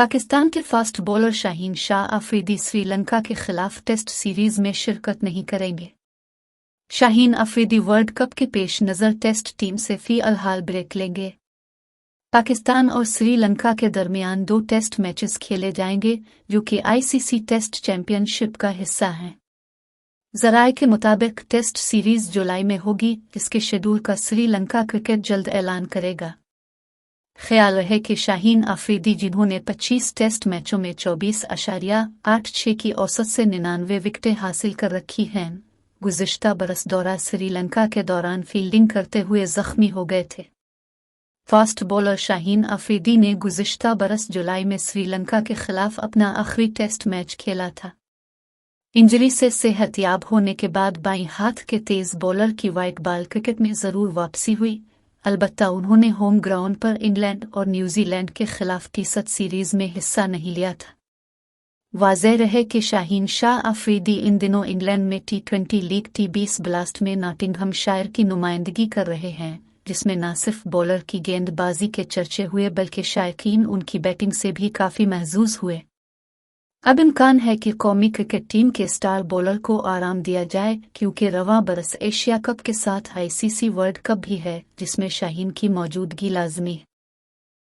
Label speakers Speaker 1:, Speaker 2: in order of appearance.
Speaker 1: पाकिस्तान के fast bowler Shaheen Shah Afridi Sri Lanka के खिलाफ टेस्ट सीरीज में शिरकत नहीं करेंगे। शाहीन अफरीदी वर्ल्ड कप के पेश नज़र टेस्ट टीम से फ़िलहाल ब्रेक लेंगे। पाकिस्तान और श्रीलंका के दरमियान 2 टेस्ट मैचेस खेले जाएंगे जो कि आईसीसी टेस्ट चैंपियनशिप का हिस्सा हैं। ज़राए के मुताबिक टेस्ट सीरीज जुलाई में होगी। इसके शेड्यूल का श्रीलंका क्रिकेट जल्द ऐलान करेगा। ख्याल रहे कि शाहीन अफरीदी जिन्होंने 25 टेस्ट मैचों में 24.86 की औसत से 99 विकेटें हासिल कर रखी हैं, गुज़िश्ता बरस दौरा श्रीलंका के दौरान फील्डिंग करते हुए ज़ख्मी हो गए थे। फास्ट बॉलर शाहीन अफरीदी ने गुज़िश्ता बरस जुलाई में श्रीलंका के खिलाफ अपना आखिरी टेस्ट मैच खेला था। इंजरी से सेहतयाब होने के बाद बाईं हाथ के तेज़ बॉलर की वाइट बॉल क्रिकेट में ज़रूर वापसी हुई। अलबत्ता उन्होंने होम ग्राउंड पर इंग्लैंड और न्यूजीलैंड के खिलाफ टेस्ट सीरीज में हिस्सा नहीं लिया था। वाज़ेह रहे कि शाहीन शाह अफरीदी इन दिनों इंग्लैंड में T20 लीग T20 ब्लास्ट में नॉटिंघमशायर की नुमाइंदगी कर रहे हैं, जिसमें न सिर्फ बॉलर की गेंदबाजी के चर्चे हुए बल्कि शायकीन उनकी बैटिंग से भी काफ़ी महजूज हुए। अब इम्कान है कि कौमी क्रिकेट टीम के स्टार बॉलर को आराम दिया जाए, क्योंकि रवां बरस एशिया कप के साथ आईसीसी वर्ल्ड कप भी है जिसमें शाहीन की मौजूदगी लाजमी है।